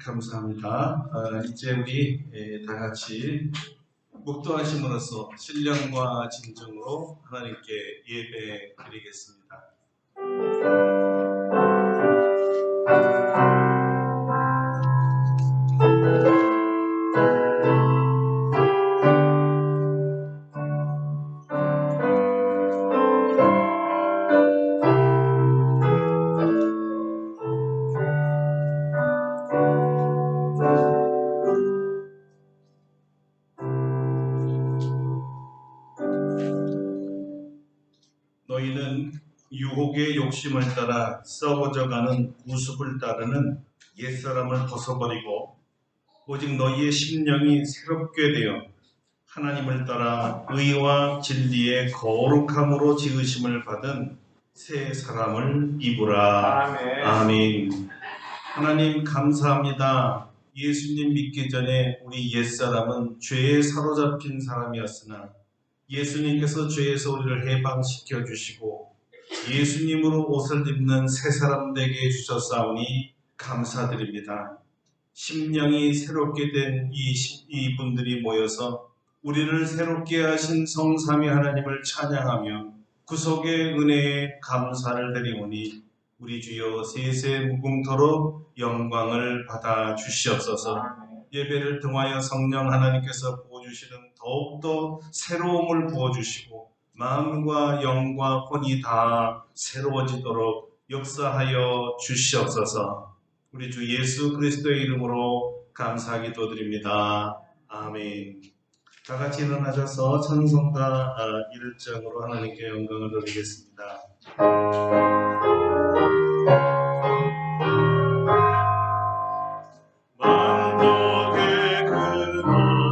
감사합니다. 이제 우리 다 같이 묵도하심으로써 신령과 진정으로 하나님께 예배 드리겠습니다. 너희는 유혹의 욕심을 따라 썩어져가는 구습을 따르는 옛사람을 벗어버리고 오직 너희의 심령이 새롭게 되어 하나님을 따라 의와 진리의 거룩함으로 지으심을 받은 새 사람을 입으라. 아멘. 아멘. 하나님 감사합니다. 예수님 믿기 전에 우리 옛사람은 죄에 사로잡힌 사람이었으나 예수님께서 죄에서 우리를 해방시켜 주시고 예수님으로 옷을 입는 새 사람 되게 해주셨사오니 감사드립니다. 심령이 새롭게 된 이 분들이 모여서 우리를 새롭게 하신 성삼위 하나님을 찬양하며 구속의 은혜에 감사를 드리오니 우리 주여 세세 무궁토록 영광을 받아 주시옵소서. 예배를 통하여 성령 하나님께서 부어주시는 더욱더 새로움을 부어주시고 마음과 영과 혼이 다 새로워지도록 역사하여 주시옵소서. 우리 주 예수 그리스도의 이름으로 감사 기도드립니다. 아멘. 다 같이 일어나셔서 찬송가 1장으로 하나님께 영광을 돌리겠습니다. 만국의 근원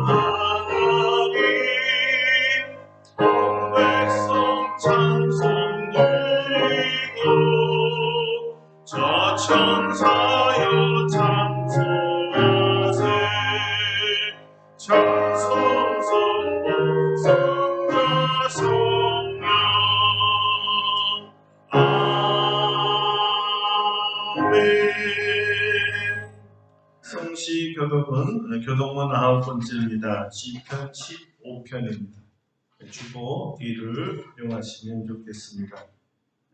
하나님 온 백성 찬송 드리고 저 천사여 찬송하세 찬송성 성가 성령 아멘. 성시 교독은 교독문 9번째입니다. 시편 15편입니다. 주보 뒤를 이용하시면 좋겠습니다.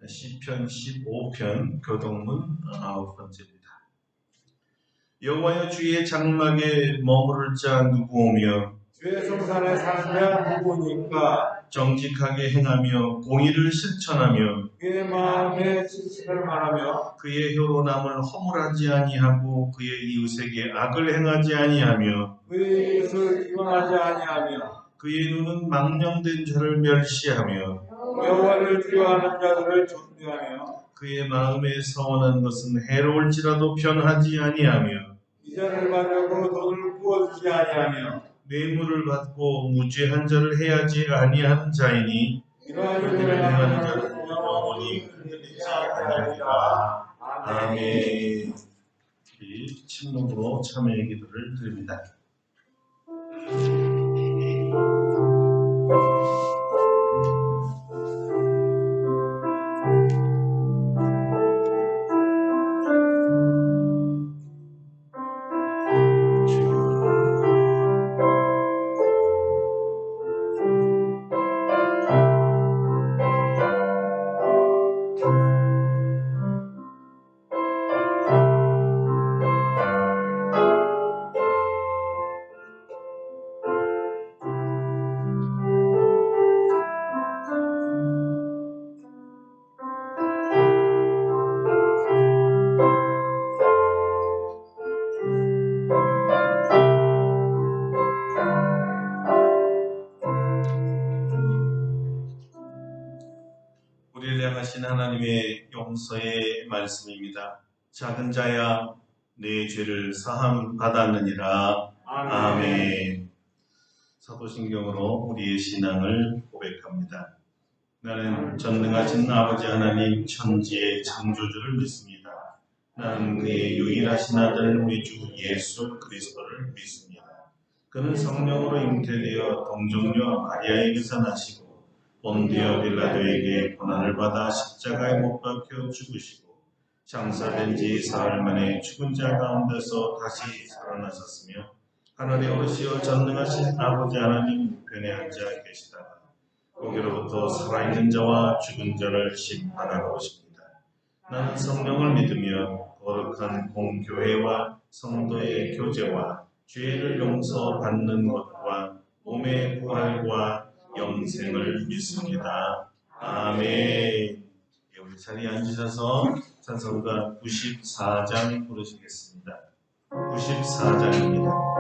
시편 15편 교독문 9번째입니다. 여호와여 주의 장막에 머무를 자 누구오며 주의 성산에 사는 자 누구니까? 정직하게 행하며 공의를 실천하며 그의 마음에 진실을 말하며 그의 혀로남을 허물하지 아니하고 그의 이웃에게 악을 행하지 아니하며 그의 이웃을 기만하지 아니하며 그의 눈은 망령된 자를 멸시하며 여호와를 두려워하는 자들을 존대하며 그의 마음에 서원한 것은 해로울지라도 변하지 아니하며 이자를 받으려고 돈을 부어주지 아니하며 뇌물을 받고 무죄한 자를 해하지 아니하는 자이니 이러한 그들을 일을 행하는 하는 자는 자는 영원히 흔들리지 아니하리라. 아멘. 우리 침묵으로 참여의 기도를 드립니다. 우리를 향하신 하나님의 용서의 말씀입니다. 작은 자야 내 죄를 사함 받았느니라. 아멘. 사도신경으로 우리의 신앙을 고백합니다. 나는 전능하신 아버지 하나님 천지의 창조주를 믿습니다. 나는 그의 유일하신 아들 우리 주 예수 그리스도를 믿습니다. 그는 성령으로 잉태되어 동정녀 마리아에게서 나시고 본디오 빌라도에게 고난을 받아 십자가에 못 박혀 죽으시고 장사된 지 사흘 만에 죽은 자 가운데서 다시 살아나셨으며 하늘에 오르시어 전능하신 아버지 하나님 우편에 앉아 계시다가 거기로부터 살아있는 자와 죽은 자를 심판하러 오십니다. 나는 성령을 믿으며 거룩한 공교회와 성도의 교제와 죄를 용서받는 것과 몸의 부활과 영생을 믿습니다. 아멘. 우리 자리에 앉으셔서 찬송가 94장 부르시겠습니다. 94장입니다.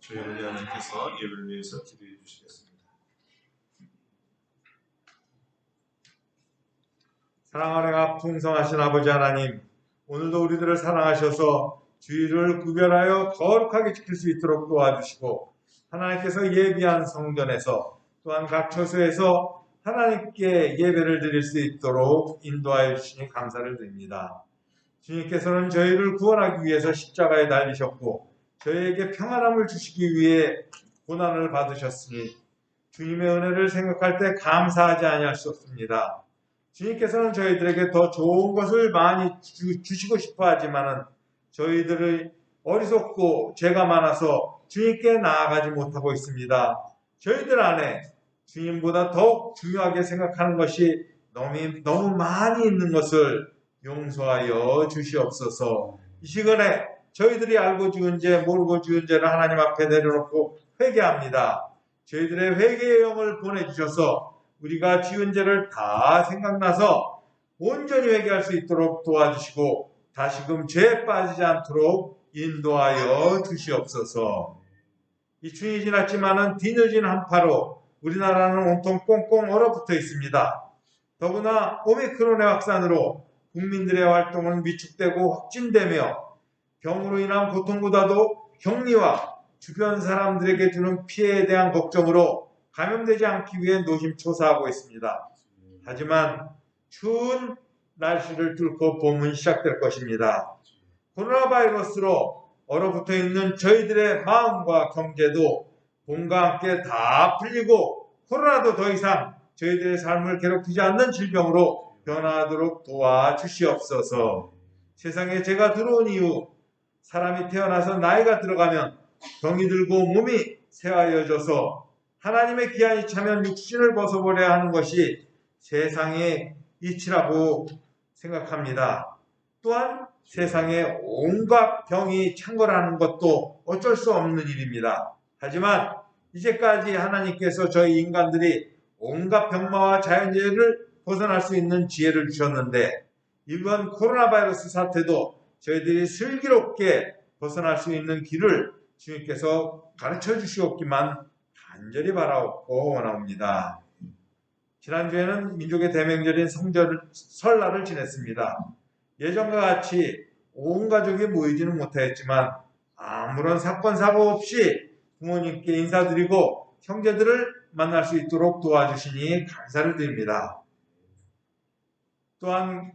저희를 하나님께서 예배를 위해서 기도해 주시겠습니다. 사랑하는 풍성하신 아버지 하나님, 오늘도 우리들을 사랑하셔서 주일을 구별하여 거룩하게 지킬 수 있도록 도와주시고 하나님께서 예비한 성전에서 또한 각 처소에서 하나님께 예배를 드릴 수 있도록 인도하여 주시니 감사를 드립니다. 주님께서는 저희를 구원하기 위해서 십자가에 달리셨고 저희에게 평안함을 주시기 위해 고난을 받으셨으니 주님의 은혜를 생각할 때 감사하지 아니할 수 없습니다. 주님께서는 저희들에게 더 좋은 것을 많이 주시고 싶어 하지만은 저희들의 어리석고 죄가 많아서 주님께 나아가지 못하고 있습니다. 저희들 안에 주님보다 더욱 중요하게 생각하는 것이 너무 많이 있는 것을 용서하여 주시옵소서. 이 시간에 저희들이 알고 지은 죄, 모르고 지은 죄를 하나님 앞에 내려놓고 회개합니다. 저희들의 회개의 영을 보내주셔서 우리가 지은 죄를 다 생각나서 온전히 회개할 수 있도록 도와주시고 다시금 죄에 빠지지 않도록 인도하여 주시옵소서. 이 춘이 지났지만은 뒤늦은 한파로 우리나라는 온통 꽁꽁 얼어붙어 있습니다. 더구나 오미크론의 확산으로 국민들의 활동은 위축되고 확진되며 병으로 인한 고통보다도 격리와 주변 사람들에게 주는 피해에 대한 걱정으로 감염되지 않기 위해 노심초사하고 있습니다. 하지만 추운 날씨를 뚫고 봄은 시작될 것입니다. 코로나 바이러스로 얼어붙어 있는 저희들의 마음과 경제도 봄과 함께 다 풀리고 코로나도 더 이상 저희들의 삶을 괴롭히지 않는 질병으로 변화하도록 도와주시옵소서. 세상에 죄가 들어온 이후 사람이 태어나서 나이가 들어가면 병이 들고 몸이 쇠하여져서 하나님의 기한이 차면 육신을 벗어버려야 하는 것이 세상의 이치라고 생각합니다. 또한 세상에 온갖 병이 창궐하는 것도 어쩔 수 없는 일입니다. 하지만 이제까지 하나님께서 저희 인간들이 온갖 병마와 자연재해를 벗어날 수 있는 지혜를 주셨는데 이번 코로나 바이러스 사태도 저희들이 슬기롭게 벗어날 수 있는 길을 주님께서 가르쳐 주시옵기만 간절히 바라옵고 원합니다. 지난주에는 민족의 대명절인 설날을 지냈습니다. 예전과 같이 온 가족이 모이지는 못하였지만 아무런 사건 사고 없이 부모님께 인사드리고 형제들을 만날 수 있도록 도와주시니 감사를 드립니다. 또한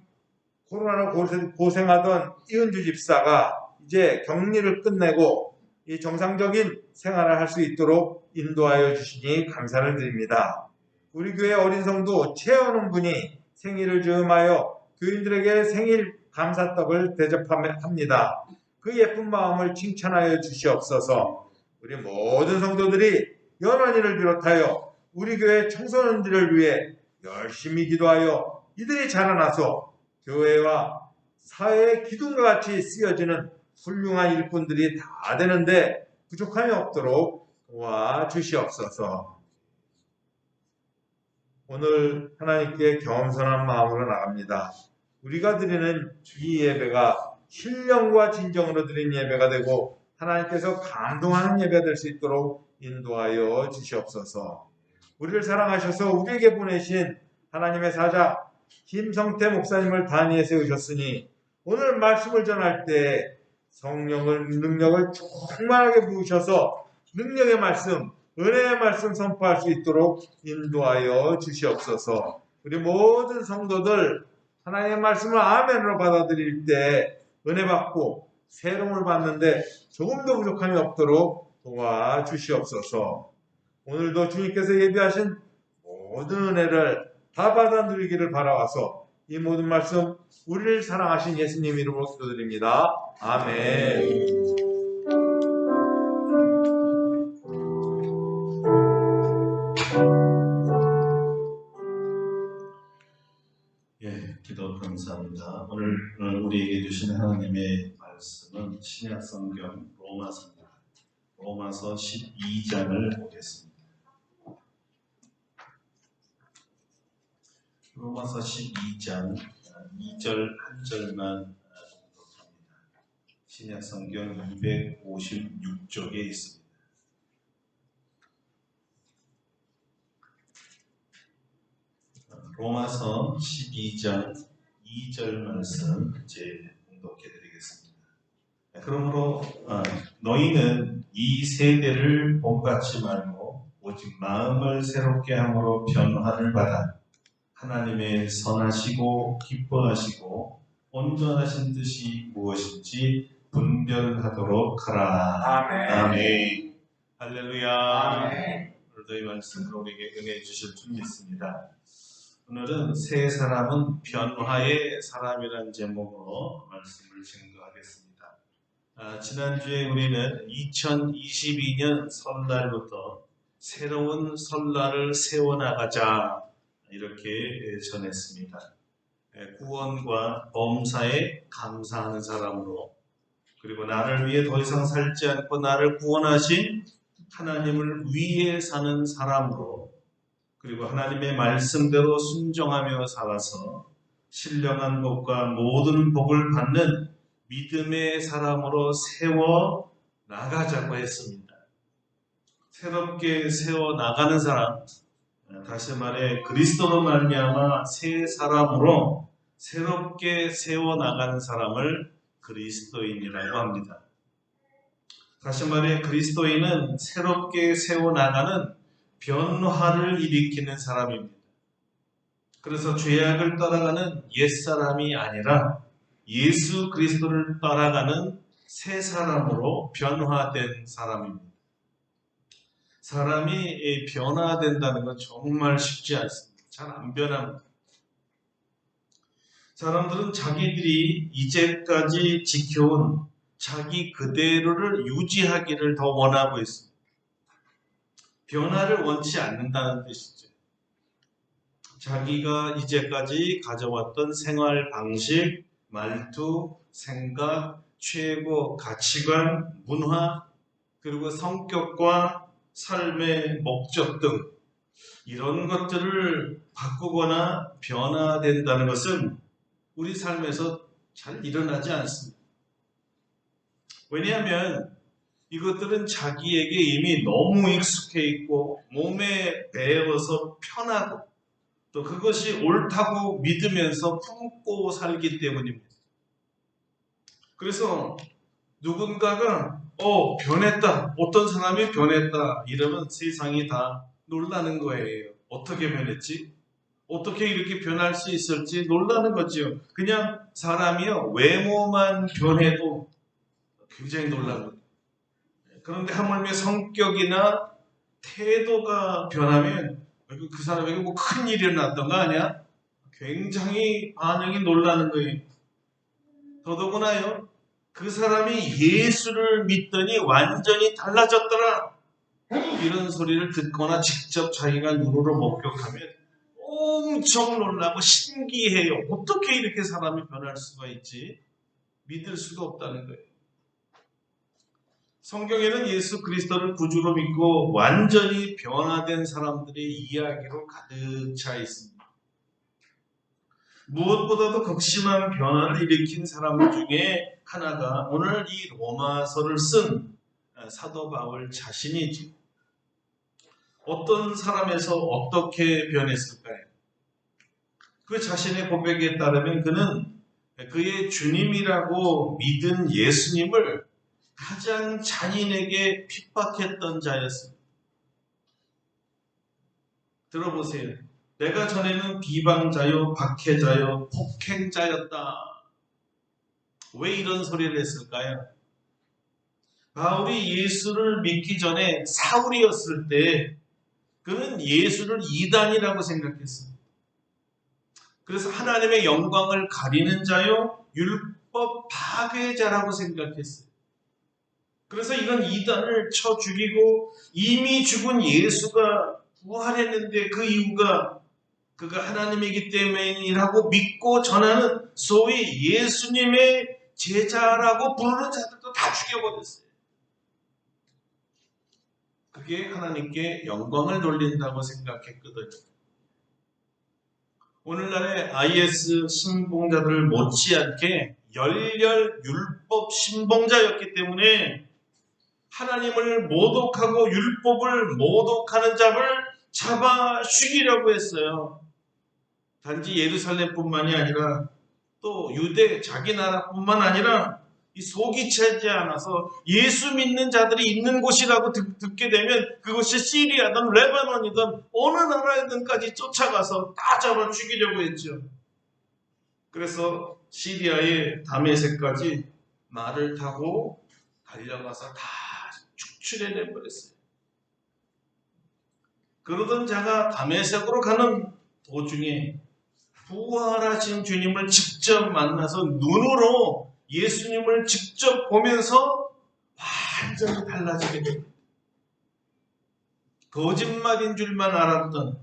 코로나로 고생하던 이은주 집사가 이제 격리를 끝내고 이 정상적인 생활을 할 수 있도록 인도하여 주시니 감사를 드립니다. 우리 교회 어린 성도 최원웅 분이 생일을 즈음하여 교인들에게 생일 감사떡을 대접합니다. 그 예쁜 마음을 칭찬하여 주시옵소서. 우리 모든 성도들이 연원이를 비롯하여 우리 교회 청소년들을 위해 열심히 기도하여 이들이 자라나서 교회와 사회의 기둥과 같이 쓰여지는 훌륭한 일꾼들이 다 되는데 부족함이 없도록 도와주시옵소서. 오늘 하나님께 겸손한 마음으로 나갑니다. 우리가 드리는 이 예배가 신령과 진정으로 드린 예배가 되고 하나님께서 감동하는 예배가 될 수 있도록 인도하여 주시옵소서. 우리를 사랑하셔서 우리에게 보내신 하나님의 사자 김성태 목사님을 단위에 세우셨으니 오늘 말씀을 전할 때 성령을 능력을 충만하게 부으셔서 능력의 말씀, 은혜의 말씀 선포할 수 있도록 인도하여 주시옵소서. 우리 모든 성도들 하나님의 말씀을 아멘으로 받아들일 때 은혜 받고 새로움을 받는데 조금도 부족함이 없도록 도와주시옵소서. 오늘도 주님께서 예비하신 모든 은혜를 다 받아 누리기를 바라와서 이 모든 말씀 우리를 사랑하신 예수님 이름으로 기도드립니다. 아멘. 예, 기도 감사합니다. 오늘 우리에게 주신 하나님의 말씀은 신약 성경 로마서입니다. 로마서 12장을 보겠습니다. 로마서 12장 2절 1절만 공독합니다. 신약 성경 256쪽에 있습니다. 로마서 12장 2절 말씀 이제 공독해 드리겠습니다. 그러므로 너희는 이 세대를 본받지 말고 오직 마음을 새롭게 함으로 변화를 받아 하나님의 선하시고 기뻐하시고 온전하신 뜻이 무엇인지 분별하도록 하라. 아멘. 아멘. 할렐루야. 아멘. 오늘도 이 말씀으로 우리에게 은혜 주실 줄 믿습니다. 오늘은 세 사람은 변화의 사람이라는 제목으로 말씀을 증거하겠습니다. 지난주에 우리는 2022년 설날부터 새로운 설날을 세워나가자 이렇게 전했습니다. 구원과 범사에 감사하는 사람으로, 그리고 나를 위해 더 이상 살지 않고 나를 구원하신 하나님을 위해 사는 사람으로, 그리고 하나님의 말씀대로 순종하며 살아서 신령한 복과 모든 복을 받는 믿음의 사람으로 세워 나가자고 했습니다. 새롭게 세워 나가는 사람, 다시 말해 그리스도로 말미암아 새 사람으로 새롭게 세워 나가는 사람을 그리스도인이라고 합니다. 다시 말해 그리스도인은 새롭게 세워 나가는 변화를 일으키는 사람입니다. 그래서 죄악을 따라가는 옛사람이 아니라 예수 그리스도를 따라가는 새 사람으로 변화된 사람입니다. 사람이 변화된다는 건 정말 쉽지 않습니다. 잘 안 변합니다. 사람들은 자기들이 이제까지 지켜온 자기 그대로를 유지하기를 더 원하고 있습니다. 변화를 원치 않는다는 뜻이죠. 자기가 이제까지 가져왔던 생활 방식, 말투, 생각, 최고 가치관, 문화, 그리고 성격과 삶의 목적 등 이런 것들을 바꾸거나 변화된다는 것은 우리 삶에서 잘 일어나지 않습니다. 왜냐하면 이것들은 자기에게 이미 너무 익숙해 있고 몸에 배어서 편하고 또 그것이 옳다고 믿으면서 품고 살기 때문입니다. 그래서 누군가가 변했다, 어떤 사람이 변했다 이러면 세상이 다 놀라는 거예요. 어떻게 변했지? 어떻게 이렇게 변할 수 있을지 놀라는 거지요. 그냥 사람이요, 외모만 변해도 굉장히 놀랍니다. 그런데 하물며 성격이나 태도가 변하면 그 사람에게 뭐 큰 일이 났던 거 아니야? 굉장히 반응이 놀라는 거예요. 더더구나요, 그 사람이 예수를 믿더니 완전히 달라졌더라 이런 소리를 듣거나 직접 자기가 눈으로 목격하면 엄청 놀라고 신기해요. 어떻게 이렇게 사람이 변할 수가 있지? 믿을 수가 없다는 거예요. 성경에는 예수 그리스도를 구주로 믿고 완전히 변화된 사람들의 이야기로 가득 차 있습니다. 무엇보다도 극심한 변화를 일으킨 사람 중에 하나가 오늘 이 로마서를 쓴 사도 바울 자신이죠. 어떤 사람에서 어떻게 변했을까요? 그 자신의 고백에 따르면 그는 그의 주님이라고 믿은 예수님을 가장 잔인하게 핍박했던 자였습니다. 들어보세요. 내가 전에는 비방자요, 박해자요, 폭행자였다. 왜 이런 소리를 했을까요? 바울이 예수를 믿기 전에 사울이었을 때 그는 예수를 이단이라고 생각했습니다. 그래서 하나님의 영광을 가리는 자요, 율법 파괴자라고 생각했어요. 그래서 이런 이단을 쳐 죽이고 이미 죽은 예수가 부활했는데 그 이유가 그가 하나님이기 때문이라고 믿고 전하는 소위 예수님의 제자라고 부르는 자들도 다 죽여버렸어요. 그게 하나님께 영광을 돌린다고 생각했거든요. 오늘날의 IS 신봉자들을 못지않게 열렬 율법 신봉자였기 때문에 하나님을 모독하고 율법을 모독하는 자를 잡아 죽이려고 했어요. 단지 예루살렘뿐만이 아니라 또 유대 자기 나라뿐만 아니라 이 속이 차지 않아서 예수 믿는 자들이 있는 곳이라고 듣게 되면 그것이 시리아든 레바논이든 어느 나라든까지 쫓아가서 다 잡아 죽이려고 했죠. 그래서 시리아의 다메섹까지 말을 타고 달려가서 다 축출해내 버렸어요. 그러던 자가 다메섹으로 가는 도중에 부활하신 주님을 직접 만나서 눈으로 예수님을 직접 보면서 완전히 달라지게 됩니다. 거짓말인 줄만 알았던,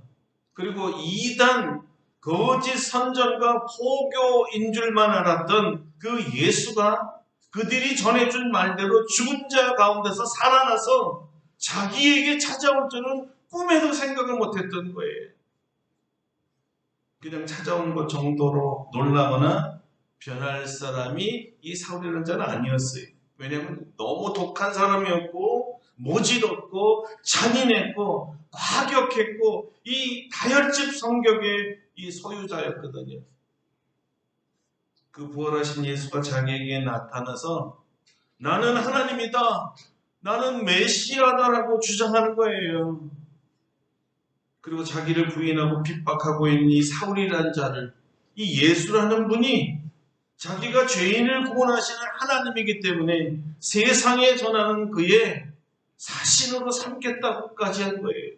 그리고 이단 거짓 선전과 포교인 줄만 알았던 그 예수가 그들이 전해준 말대로 죽은 자 가운데서 살아나서 자기에게 찾아올 줄은 꿈에도 생각을 못했던 거예요. 그냥 찾아온 것 정도로 놀라거나 변할 사람이 이 사울이라는 자는 아니었어요. 왜냐하면 너무 독한 사람이었고 모질었고 잔인했고 과격했고 이 다혈집 성격의 이 소유자였거든요. 그 부활하신 예수가 자기에게 나타나서 나는 하나님이다, 나는 메시아다라고 주장하는 거예요. 그리고 자기를 부인하고 핍박하고 있는 이 사울이라는 자를, 이 예수라는 분이 자기가 죄인을 구원하시는 하나님이기 때문에 세상에 전하는 그의 사신으로 삼겠다고까지 한 거예요.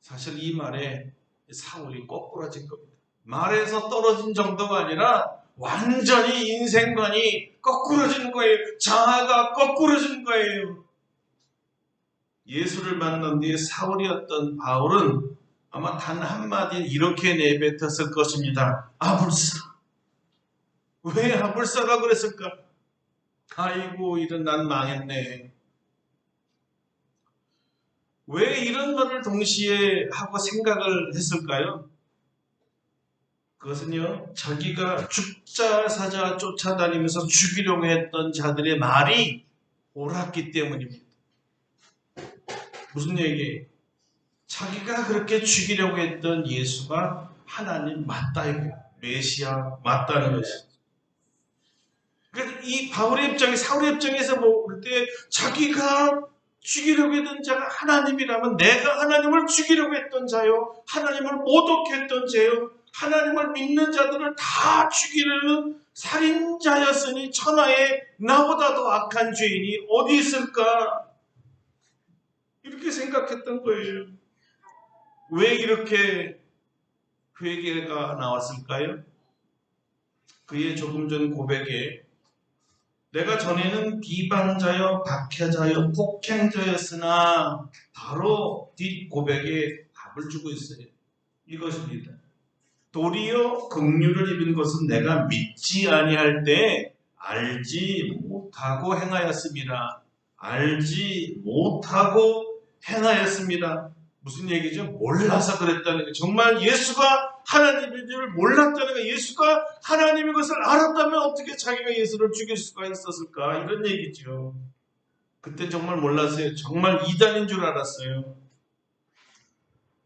사실 이 말에 사울이 거꾸라진 겁니다. 말에서 떨어진 정도가 아니라 완전히 인생관이 거꾸러진 거예요. 자아가 거꾸러진 거예요. 예수를 만난 뒤에 사울이었던 바울은 아마 단 한마디 이렇게 내뱉었을 것입니다. 아불사. 왜 아불사라고 그랬을까? 아이고, 이런 난 망했네. 왜 이런 말을 동시에 하고 생각을 했을까요? 그것은요, 자기가 죽자 사자 쫓아다니면서 죽이려고 했던 자들의 말이 옳았기 때문입니다. 무슨 얘기예요? 자기가 그렇게 죽이려고 했던 예수가 하나님 맞다, 이거예요. 메시아 맞다는 것이죠. 그러니까 이 바울의 입장에, 사울의 입장에서 볼 때 자기가 죽이려고 했던 자가 하나님이라면 내가 하나님을 죽이려고 했던 자요, 하나님을 모독했던 자요, 하나님을 믿는 자들을 다 죽이려는 살인자였으니 천하에 나보다 더 악한 죄인이 어디 있을까? 이렇게 생각했던 거예요. 왜 이렇게 회개가 나왔을까요? 그의 조금 전 고백에 내가 전에는 비방자여 박해자여 폭행자였으나 바로 뒷 고백에 답을 주고 있어요. 이것입니다. 도리어 긍휼을 입은 것은 내가 믿지 아니할 때 알지 못하고 행하였습니다. 알지 못하고 행하였습니다. 무슨 얘기죠? 몰라서 그랬다는 거예요. 정말 예수가 하나님인 줄 몰랐다는 거예요. 예수가 하나님인 것을 알았다면 어떻게 자기가 예수를 죽일 수가 있었을까? 이런 얘기죠. 그때 정말 몰랐어요. 정말 이단인 줄 알았어요.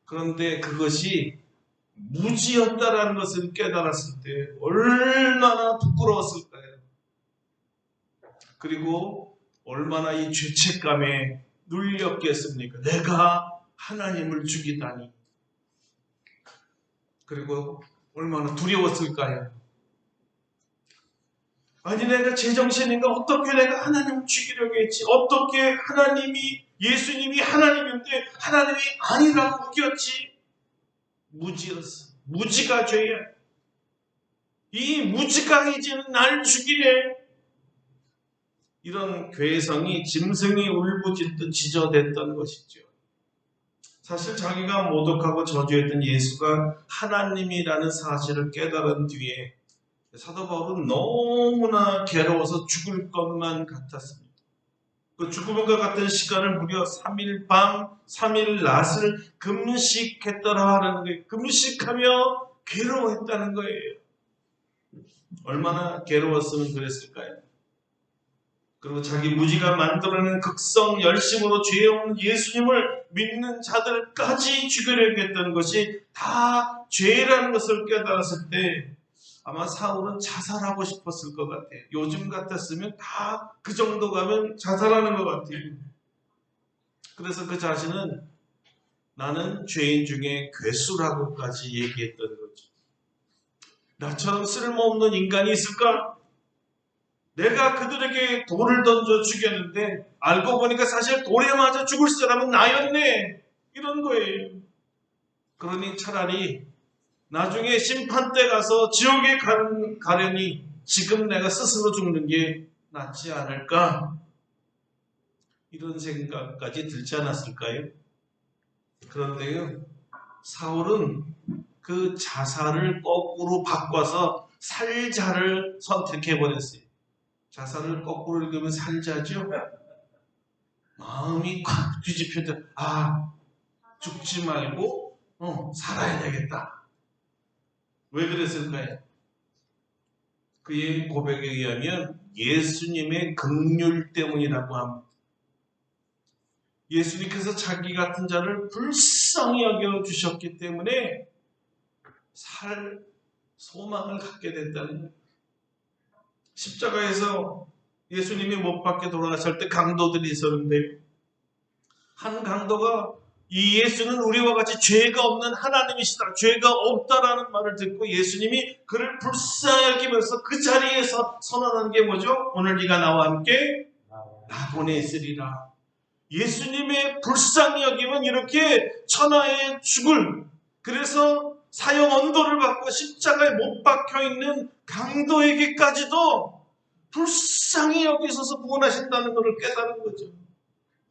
그런데 그것이 무지였다라는 것을 깨달았을 때 얼마나 부끄러웠을까요? 그리고 얼마나 이 죄책감에 눌렸겠습니까? 내가 하나님을 죽이다니. 그리고 얼마나 두려웠을까요? 아니, 내가 제정신인가? 어떻게 내가 하나님을 죽이려고 했지? 어떻게 하나님이, 예수님이 하나님인데 하나님이 아니라고 우겼지? 무지였어. 무지가 죄야. 이 무지가 이제는 날 죽이래. 이런 괴성이 짐승이 울부짖듯 지저댔던 것이죠. 사실 자기가 모독하고 저주했던 예수가 하나님이라는 사실을 깨달은 뒤에 사도 바울은 너무나 괴로워서 죽을 것만 같았습니다. 그 죽음과 같은 시간을 무려 3일 밤 3일 낮을 금식했더라 하는 거예요. 금식하며 괴로워했다는 거예요. 얼마나 괴로웠으면 그랬을까요? 그리고 자기 무지가 만들어낸 극성 열심으로 죄 없는 예수님을 믿는 자들까지 죽이려고 했던 것이 다 죄라는 것을 깨달았을 때 아마 사울은 자살하고 싶었을 것 같아요. 요즘 같았으면 다 그 정도 가면 자살하는 것 같아요. 그래서 그 자신은 나는 죄인 중에 괴수라고까지 얘기했던 거죠. 나처럼 쓸모없는 인간이 있을까? 내가 그들에게 돌을 던져 죽였는데 알고 보니까 사실 돌에 맞아 죽을 사람은 나였네. 이런 거예요. 그러니 차라리 나중에 심판 때 가서 지옥에 가려니 지금 내가 스스로 죽는 게 낫지 않을까? 이런 생각까지 들지 않았을까요? 그런데요, 사울은 그 자살을 거꾸로 바꿔서 살자를 선택해버렸어요. 자살을 거꾸로 읽으면 살자죠? 마음이 콱 뒤집혀져. 죽지 말고 살아야 되겠다. 왜 그랬을까요? 그의 고백에 의하면 예수님의 긍휼 때문이라고 합니다. 예수님께서 자기 같은 자를 불쌍히 여겨주셨기 때문에 살 소망을 갖게 됐다는 거예요. 십자가에서 예수님이 못 박혀 돌아가실 때 강도들이 있었는데 한 강도가 이 예수는 우리와 같이 죄가 없는 하나님이시다. 죄가 없다라는 말을 듣고 예수님이 그를 불쌍히 여기면서 그 자리에서 선언한 게 뭐죠? 오늘 네가 나와 함께 나보내으리라. 예수님의 불쌍히 여김은 이렇게 천하의 죽을, 그래서 사형 언도를 받고 십자가에 못 박혀 있는 강도에게까지도 불쌍히 여기셔서 구원하신다는 것을 깨달은 거죠.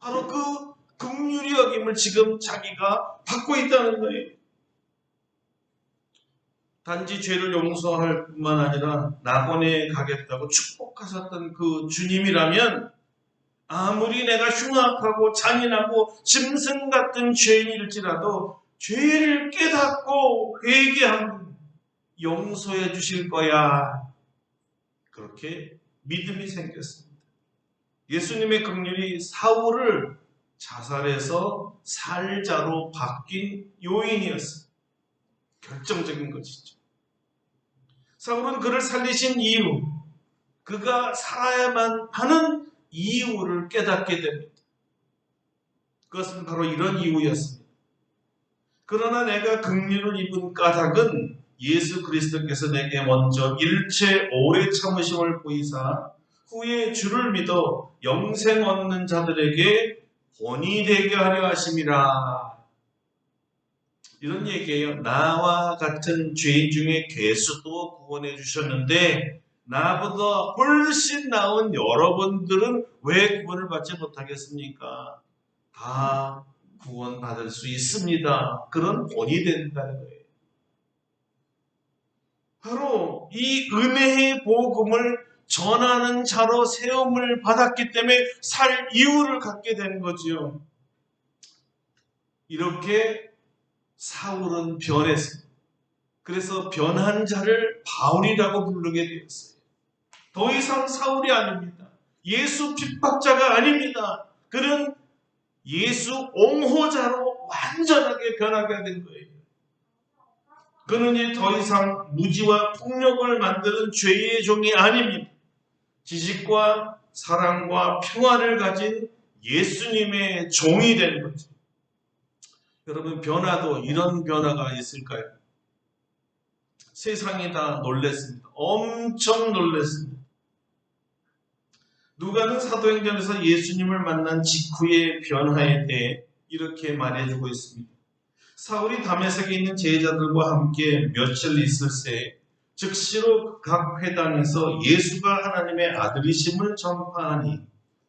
바로 그 긍휼히 여김을 지금 자기가 받고 있다는 거예요. 단지 죄를 용서할 뿐만 아니라 나보내 가겠다고 축복하셨던 그 주님이라면 아무리 내가 흉악하고 잔인하고 짐승 같은 죄인일지라도 죄를 깨닫고 회개하면 용서해 주실 거야. 그렇게 믿음이 생겼습니다. 예수님의 긍휼이 사울을 자살해서 살자로 바뀐 요인이었습니다. 결정적인 것이죠. 사울은 그를 살리신 이유, 그가 살아야만 하는 이유를 깨닫게 됩니다. 그것은 바로 이런 이유였습니다. 그러나 내가 긍휼을 입은 까닭은 예수 그리스도께서 내게 먼저 일체 오래 참으심을 보이사 후에 주를 믿어 영생 얻는 자들에게 본이 되게 하려 하심이라. 이런 얘기예요. 나와 같은 죄인 중에 괴수도 구원해 주셨는데 나보다 훨씬 나은 여러분들은 왜 구원을 받지 못하겠습니까? 다 구원받을 수 있습니다. 그런 본이 된다는 거예요. 바로 이 은혜의 복음을 전하는 자로 세움을 받았기 때문에 살 이유를 갖게 되는 거지요. 이렇게 사울은 변했습니다. 그래서 변한 자를 바울이라고 부르게 되었어요. 더 이상 사울이 아닙니다. 예수 핍박자가 아닙니다. 그는 예수 옹호자로 완전하게 변하게 된 거예요. 그는 이제 더 이상 무지와 폭력을 만드는 죄의 종이 아닙니다. 지식과 사랑과 평화를 가진 예수님의 종이 된 거죠. 여러분, 변화도 이런 변화가 있을까요? 세상이 다 놀랐습니다. 엄청 놀랐습니다. 누가는 사도행전에서 예수님을 만난 직후의 변화에 대해 이렇게 말해주고 있습니다. 사울이 다메섹에 있는 제자들과 함께 며칠 있을새 즉시로 각 회당에서 예수가 하나님의 아들이심을 전파하니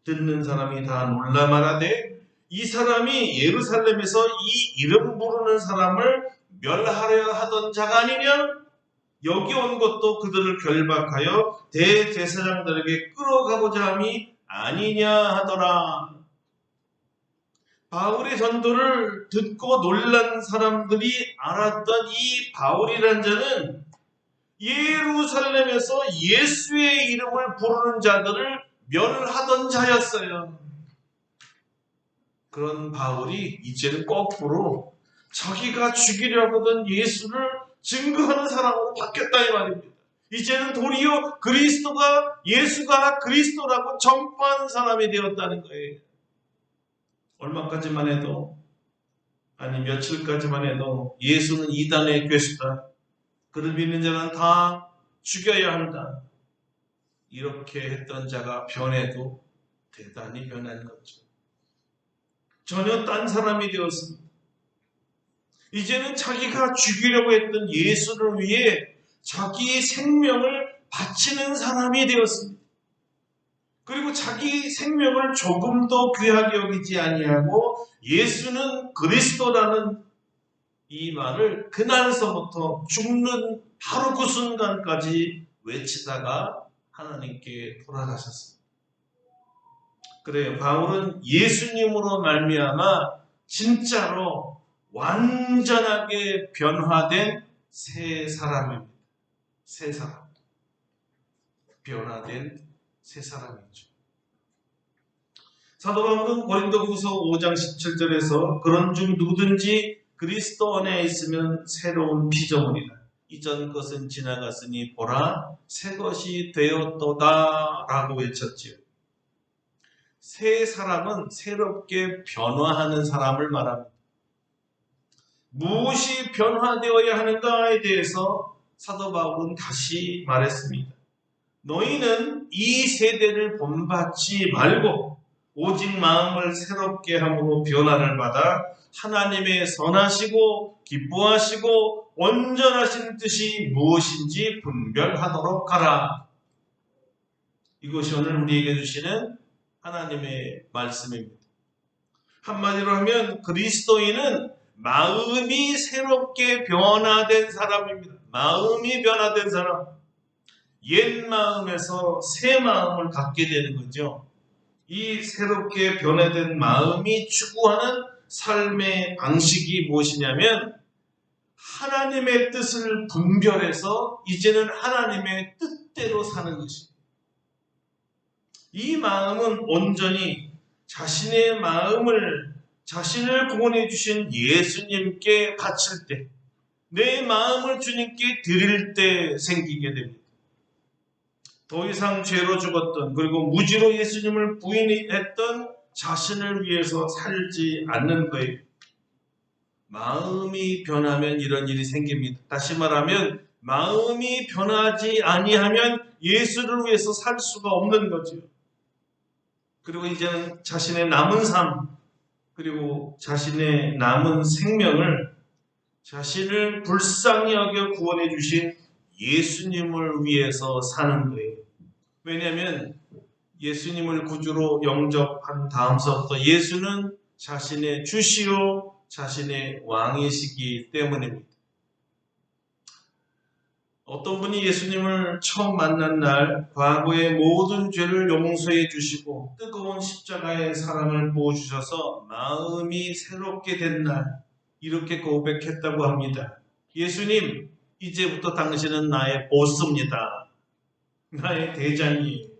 듣는 사람이 다 놀라 말하되 이 사람이 예루살렘에서 이 이름 부르는 사람을 멸하려 하던 자가 아니냐? 여기 온 것도 그들을 결박하여 대제사장들에게 끌어가고자 함이 아니냐 하더라. 바울의 전도를 듣고 놀란 사람들이 알았던 이 바울이란 자는 예루살렘에서 예수의 이름을 부르는 자들을 멸하던 자였어요. 그런 바울이 이제는 거꾸로 자기가 죽이려고 하던 예수를 증거하는 사람으로 바뀌었다 이 말입니다. 이제는 도리어 예수가 그리스도라고 전파하는 사람이 되었다는 거예요. 얼마까지만 해도, 아니 며칠까지만 해도 예수는 이단의 괴수다. 그를 믿는 자는 다 죽여야 한다. 이렇게 했던 자가 변해도 대단히 변한 거죠. 전혀 딴 사람이 되었습니다. 이제는 자기가 죽이려고 했던 예수를 위해 자기의 생명을 바치는 사람이 되었습니다. 그리고 자기 생명을 조금도 귀하게 여기지 아니하고 예수는 그리스도라는 이 말을 그날서부터 죽는 바로 그 순간까지 외치다가 하나님께 돌아가셨습니다. 그래요. 바울은 예수님으로 말미암아 진짜로 완전하게 변화된 새 사람입니다. 새 사람. 변화된 새 사람이죠. 사도 바울은 고린도후서 5장 17절에서 그런즉 누구든지 그리스도 안에 있으면 새로운 피조물이라. 이전 것은 지나갔으니 보라 새 것이 되었도다 라고 외쳤지요. 새 사람은 새롭게 변화하는 사람을 말합니다. 무엇이 변화되어야 하는가에 대해서 사도 바울은 다시 말했습니다. 너희는 이 세대를 본받지 말고 오직 마음을 새롭게 함으로 변화를 받아 하나님의 선하시고 기뻐하시고 온전하신 뜻이 무엇인지 분별하도록 하라. 이것이 오늘 우리에게 주시는 하나님의 말씀입니다. 한마디로 하면 그리스도인은 마음이 새롭게 변화된 사람입니다. 마음이 변화된 사람. 옛 마음에서 새 마음을 갖게 되는 거죠. 이 새롭게 변화된 마음이 추구하는 삶의 방식이 무엇이냐면 하나님의 뜻을 분별해서 이제는 하나님의 뜻대로 사는 것입니다. 이 마음은 온전히 자신의 마음을 자신을 구원해 주신 예수님께 바칠 때, 내 마음을 주님께 드릴 때 생기게 됩니다. 더 이상 죄로 죽었던 그리고 무지로 예수님을 부인했던 자신을 위해서 살지 않는 거예요. 마음이 변하면 이런 일이 생깁니다. 다시 말하면 마음이 변하지 아니하면 예수를 위해서 살 수가 없는 거죠. 그리고 이제는 자신의 남은 삶 그리고 자신의 남은 생명을 자신을 불쌍히 여겨 구원해 주신 예수님을 위해서 사는 거예요. 왜냐하면 예수님을 구주로 영접한 다음서부터 예수는 자신의 주시요 자신의 왕이시기 때문입니다. 어떤 분이 예수님을 처음 만난 날 과거의 모든 죄를 용서해 주시고 뜨거운 십자가의 사랑을 부어주셔서 마음이 새롭게 된 날 이렇게 고백했다고 합니다. 예수님, 이제부터 당신은 나의 보스입니다. 나의 대장이에요.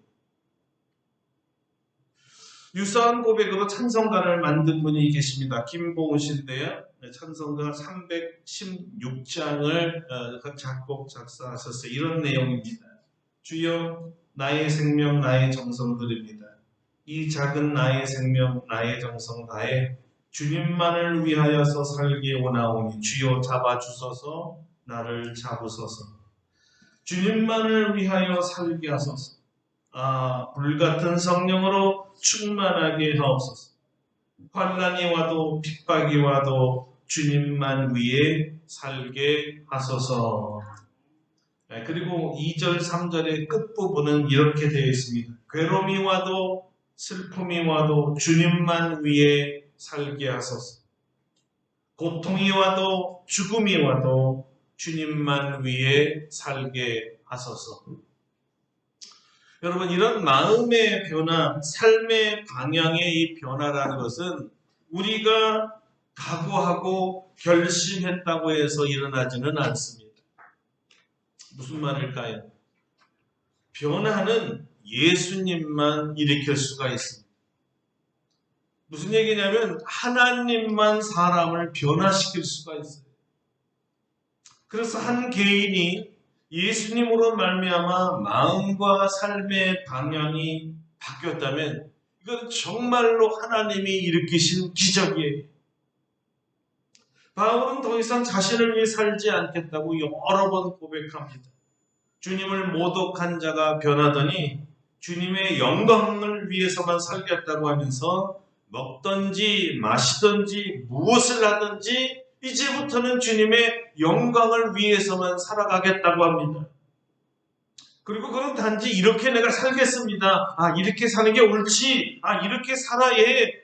유사한 고백으로 찬송가를 만든 분이 계십니다. 김보은 씨인데요. 찬송가 316장을 작곡 작사하셨어요. 이런 내용입니다. 주여 나의 생명 나의 정성 드립니다. 이 작은 나의 생명 나의 정성 다해 주님만을 위하여서 살기 원하오니 주여 잡아주소서 나를 잡으소서. 주님만을 위하여 살게 하소서. 불같은 성령으로 충만하게 하옵소서. 환난이 와도 핍박이 와도 주님만 위해 살게 하소서. 그리고 2절 3절의 끝부분은 이렇게 되어 있습니다. 괴로움이 와도 슬픔이 와도 주님만 위해 살게 하소서. 고통이 와도 죽음이 와도 주님만 위해 살게 하소서. 여러분, 이런 마음의 변화, 삶의 방향의 이 변화라는 것은 우리가 각오하고 결심했다고 해서 일어나지는 않습니다. 무슨 말일까요? 변화는 예수님만 일으킬 수가 있습니다. 무슨 얘기냐면 하나님만 사람을 변화시킬 수가 있어요. 그래서 한 개인이 예수님으로 말미암아 마음과 삶의 방향이 바뀌었다면 이건 정말로 하나님이 일으키신 기적이에요. 바울은 더 이상 자신을 위해 살지 않겠다고 여러 번 고백합니다. 주님을 모독한 자가 변하더니 주님의 영광을 위해서만 살겠다고 하면서 먹든지 마시든지 무엇을 하든지 이제부터는 주님의 영광을 위해서만 살아가겠다고 합니다. 그리고 그럼 단지 이렇게 내가 살겠습니다. 이렇게 사는 게 옳지. 이렇게 살아야 해.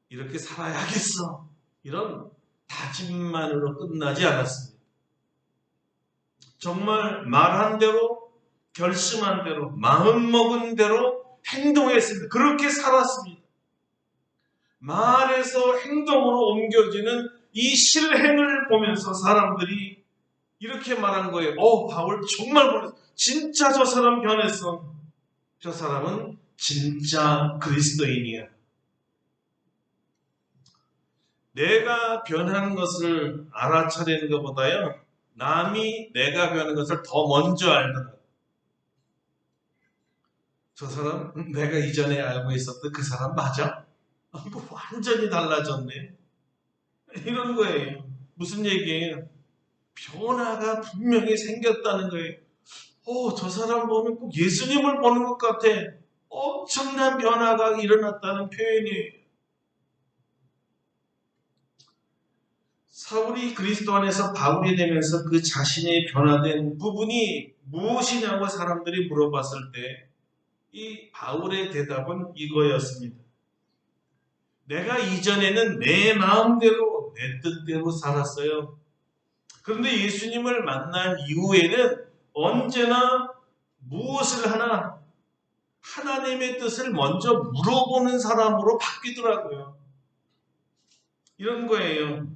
이렇게 살아야겠어. 이런 다짐만으로 끝나지 않았습니다. 정말 말한 대로, 결심한 대로, 마음먹은 대로 행동했습니다. 그렇게 살았습니다. 말에서 행동으로 옮겨지는 이 실행을 보면서 사람들이 이렇게 말한 거예요. 바울 정말 몰랐어. 진짜 저 사람 변했어. 저 사람은 진짜 그리스도인이야. 내가 변한 것을 알아차리는 것보다요, 남이 내가 변한 것을 더 먼저 알더라. 저 사람 내가 이전에 알고 있었던 그 사람 맞아? 완전히 달라졌네. 이런 거예요. 무슨 얘기예요? 변화가 분명히 생겼다는 거예요. 저 사람 보면 꼭 예수님을 보는 것 같아. 엄청난 변화가 일어났다는 표현이에요. 사울이 그리스도 안에서 바울이 되면서 그 자신이 변화된 부분이 무엇이냐고 사람들이 물어봤을 때 이 바울의 대답은 이거였습니다. 내가 이전에는 내 마음대로 내 뜻대로 살았어요. 그런데 예수님을 만난 이후에는 언제나 무엇을 하나 하나님의 뜻을 먼저 물어보는 사람으로 바뀌더라고요. 이런 거예요.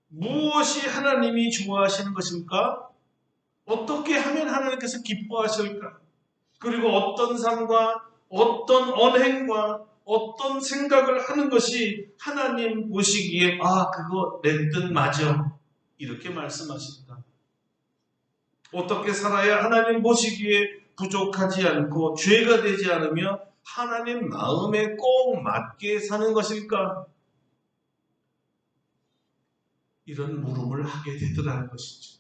무엇이 하나님이 좋아하시는 것일까? 어떻게 하면 하나님께서 기뻐하실까? 그리고 어떤 삶과 어떤 언행과 어떤 생각을 하는 것이 하나님 보시기에 그거 내 뜻 맞아. 이렇게 말씀하십니다. 어떻게 살아야 하나님 보시기에 부족하지 않고 죄가 되지 않으며 하나님 마음에 꼭 맞게 사는 것일까? 이런 물음을 하게 되더라는 것이죠.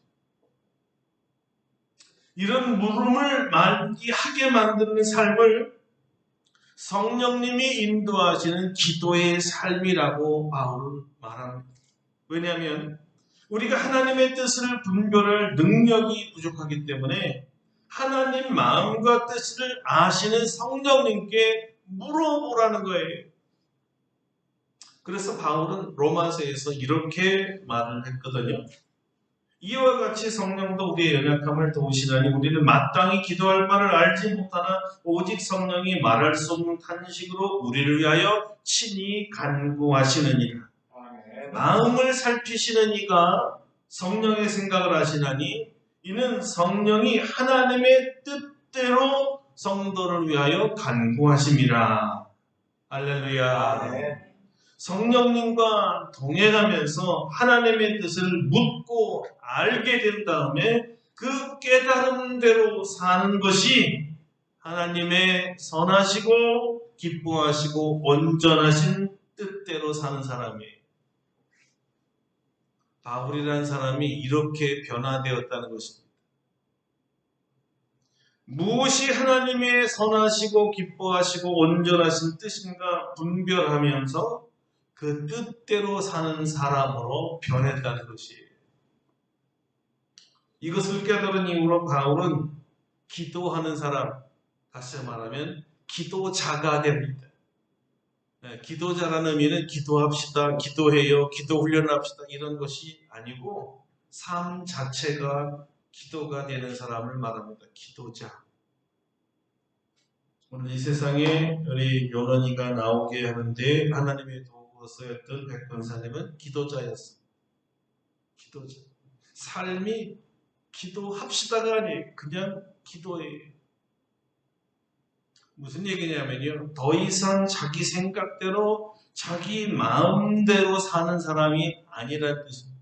이런 물음을 하게 만드는 삶을 성령님이 인도하시는 기도의 삶이라고 바울은 말합니다. 왜냐하면 우리가 하나님의 뜻을 분별할 능력이 부족하기 때문에 하나님 마음과 뜻을 아시는 성령님께 물어보라는 거예요. 그래서 바울은 로마서에서 이렇게 말을 했거든요. 이와 같이 성령도 우리의 연약함을 도우시라니 우리는 마땅히 기도할 바를 알지 못하나 오직 성령이 말할 수 없는 탄식으로 우리를 위하여 친히 간구하시느니라. 마음을 살피시는 이가 성령의 생각을 하시나니 이는 성령이 하나님의 뜻대로 성도를 위하여 간구하심이라. 할렐루야. 성령님과 동행하면서 하나님의 뜻을 묻고 알게 된 다음에 그 깨달은 대로 사는 것이 하나님의 선하시고 기뻐하시고 온전하신 뜻대로 사는 사람이에요. 바울이라는 사람이 이렇게 변화되었다는 것입니다. 무엇이 하나님의 선하시고 기뻐하시고 온전하신 뜻인가 분별하면서 그 뜻대로 사는 사람으로 변했다는 것이에요. 이것을 깨달은 이후로 바울은 기도하는 사람, 다시 말하면 기도자가 됩니다. 기도자라는 의미는 기도합시다, 기도해요, 기도 훈련합시다 이런 것이 아니고 삶 자체가 기도가 되는 사람을 말합니다. 기도자. 오늘 이 세상에 우리 요런이가 나오게 하는데 하나님의 도구로 쓰였던 백권사님은 기도자였습니다. 기도자. 삶이 기도합시다가 아니에요. 그냥 기도예요. 무슨 얘기냐면요. 더 이상 자기 생각대로 자기 마음대로 사는 사람이 아니라는 뜻입니다.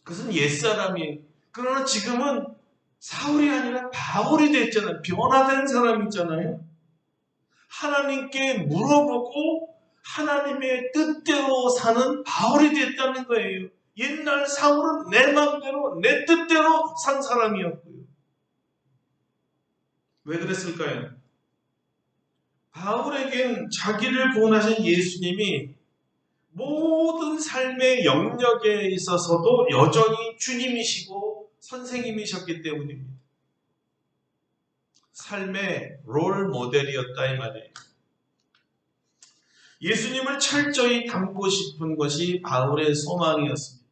그것은 옛사람이에요. 그러나 지금은 사울이 아니라 바울이 됐잖아요. 변화된 사람 있잖아요. 하나님께 물어보고 하나님의 뜻대로 사는 바울이 됐다는 거예요. 옛날 사울은 내 마음대로 내 뜻대로 산 사람이었고요. 왜 그랬을까요? 바울에겐 자기를 구원하신 예수님이 모든 삶의 영역에 있어서도 여전히 주님이시고 선생님이셨기 때문입니다. 삶의 롤 모델이었다 이 말이에요. 예수님을 철저히 닮고 싶은 것이 바울의 소망이었습니다.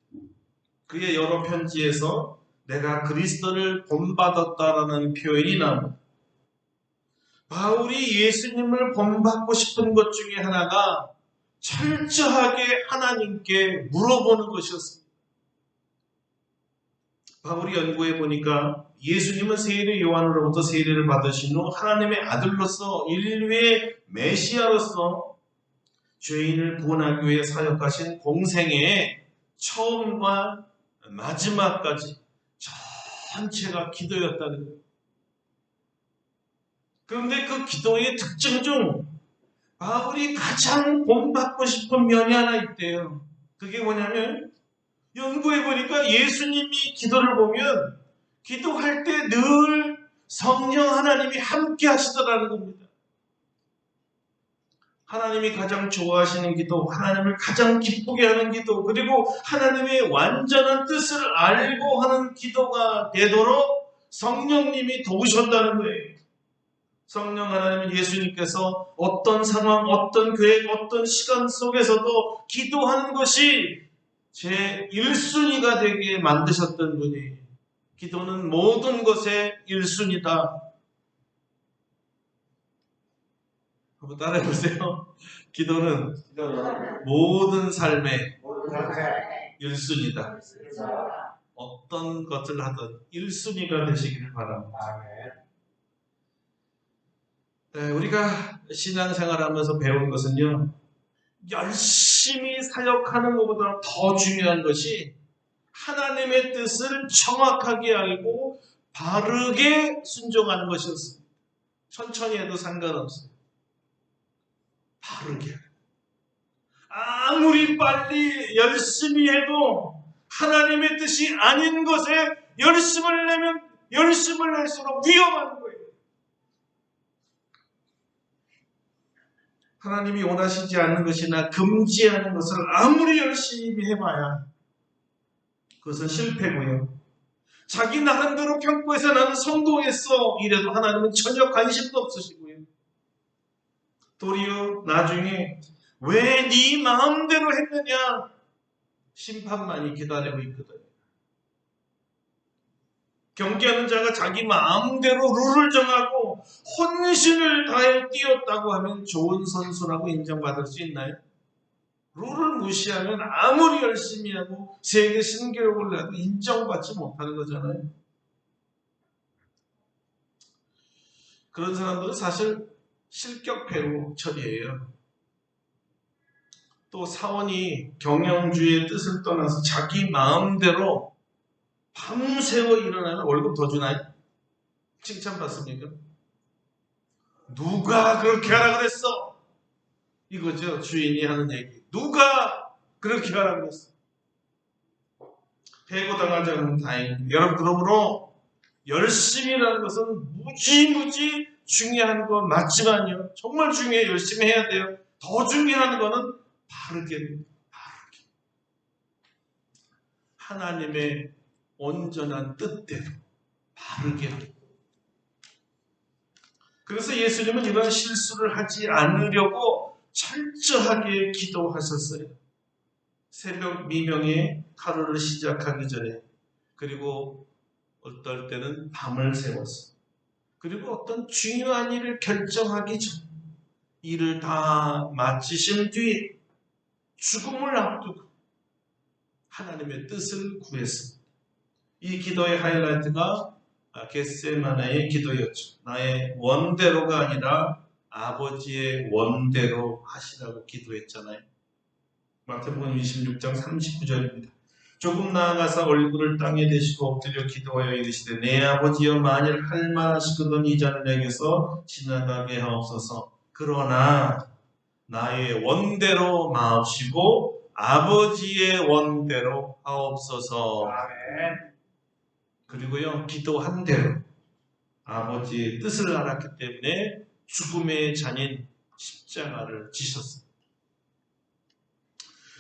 그의 여러 편지에서 내가 그리스도를 본받았다라는 표현이 나옵니다. 바울이 예수님을 본받고 싶은 것 중에 하나가 철저하게 하나님께 물어보는 것이었습니다. 바울이 연구해 보니까 예수님은 세례 요한으로부터 세례를 받으신 후 하나님의 아들로서 인류의 메시아로서 죄인을 구원하기 위해 사역하신 공생애의 처음과 마지막까지 전체가 기도였다는 거예요. 그런데 그 기도의 특징 중 바울이 가장 본받고 싶은 면이 하나 있대요. 그게 뭐냐면 연구해보니까 예수님이 기도를 보면 기도할 때 늘 성령 하나님이 함께 하시더라는 겁니다. 하나님이 가장 좋아하시는 기도, 하나님을 가장 기쁘게 하는 기도, 그리고 하나님의 완전한 뜻을 알고 하는 기도가 되도록 성령님이 도우셨다는 거예요. 성령 하나님은 예수님께서 어떤 상황, 어떤 계획, 어떤 시간 속에서도 기도하는 것이 제 1순위가 되게 만드셨던 분이에요. 기도는 모든 것의 1순위다. 한번 따라해 보세요. 기도는 모든 삶의 1순위다. 어떤 것을 하든 1순위가 되시기를 바랍니다. 우리가 신앙생활하면서 배운 것은요, 열심히 사역하는 것보다 더 중요한 것이 하나님의 뜻을 정확하게 알고 바르게 순종하는 것이었습니다. 천천히 해도 상관없어요. 바르게. 아무리 빨리 열심히 해도 하나님의 뜻이 아닌 것에 열심을 내면 열심을 낼수록 위험한 거예요. 하나님이 원하시지 않는 것이나 금지하는 것을 아무리 열심히 해봐야 그것은 실패고요. 자기 나름대로 평가해서 나는 성공했어 이래도 하나님은 전혀 관심도 없으시고요. 도리어 나중에 왜 네 마음대로 했느냐 심판만이 기다리고 있거든요. 경계하는 자가 자기 마음대로 룰을 정하고 혼신을 다해 뛰었다고 하면 좋은 선수라고 인정받을 수 있나요? 룰을 무시하면 아무리 열심히 하고 세계 신기록을 내도 인정받지 못하는 거잖아요. 그런 사람들은 사실 실격배우 처리예요. 또 사원이 경영주의 뜻을 떠나서 자기 마음대로 밤새워 일어나면 월급 더 주나요? 칭찬받습니까? 누가 그렇게 하라 그랬어? 이거죠. 주인이 하는 얘기. 누가 그렇게 하라 그랬어? 해고당하지 않으면 다행입니다. 여러분, 그러므로 열심히 하는 것은 무지무지 중요한 건 맞지만요. 정말 중요해요. 열심히 해야 돼요. 더 중요한 거는 바르게. 하나님의 온전한 뜻대로 바르게 하고. 그래서 예수님은 이런 실수를 하지 않으려고 철저하게 기도하셨어요. 새벽 미명에 하루를 시작하기 전에, 그리고 어떨 때는 밤을 새웠어요. 그리고 어떤 중요한 일을 결정하기 전, 일을 다 마치신 뒤에 죽음을 앞두고 하나님의 뜻을 구했습니다. 이 기도의 하이라이트가 겟세마네의 기도였죠. 나의 원대로가 아니라 아버지의 원대로 하시라고 기도했잖아요. 마태복음 26장 39절입니다. 조금 나아가서 얼굴을 땅에 대시고 엎드려 기도하여 이르시되 내 아버지여 만일 할 만하시거든 이 잔을 내게서 지나가게 하옵소서. 그러나 나의 원대로 마옵시고 아버지의 원대로 하옵소서. 아멘. 그리고요, 기도한 대로 아버지의 뜻을 알았기 때문에 죽음의 잔인 십자가를 지셨습니다.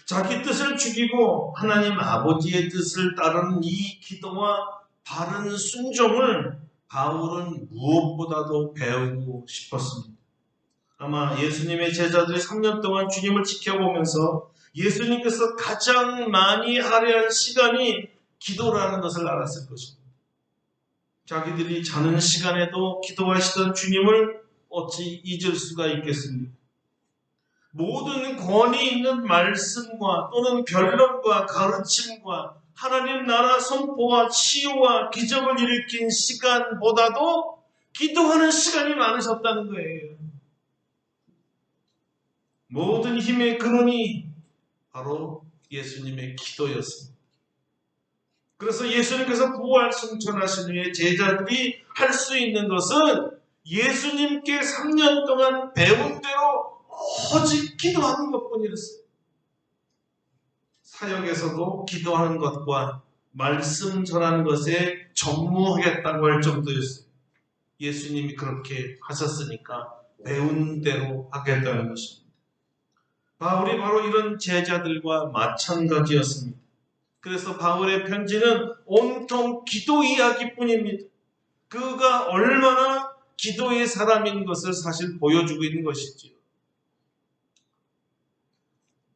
자기 뜻을 죽이고 하나님 아버지의 뜻을 따르는 이 기도와 바른 순종을 바울은 무엇보다도 배우고 싶었습니다. 아마 예수님의 제자들이 3년 동안 주님을 지켜보면서 예수님께서 가장 많이 할애한 시간이 기도라는 것을 알았을 것입니다. 자기들이 자는 시간에도 기도하시던 주님을 어찌 잊을 수가 있겠습니까? 모든 권위 있는 말씀과 또는 변론과 가르침과 하나님 나라 선포와 치유와 기적을 일으킨 시간보다도 기도하는 시간이 많으셨다는 거예요. 모든 힘의 근원이 바로 예수님의 기도였습니다. 그래서 예수님께서 부활 승천하신 후에 제자들이 할 수 있는 것은 예수님께 3년 동안 배운 대로 오직 기도하는 것뿐이었어요. 사역에서도 기도하는 것과 말씀 전하는 것에 전무하겠다고 할 정도였어요. 예수님이 그렇게 하셨으니까 배운 대로 하겠다는 것입니다. 바울이 바로 이런 제자들과 마찬가지였습니다. 그래서 바울의 편지는 온통 기도 이야기뿐입니다. 그가 얼마나 기도의 사람인 것을 사실 보여주고 있는 것이지요.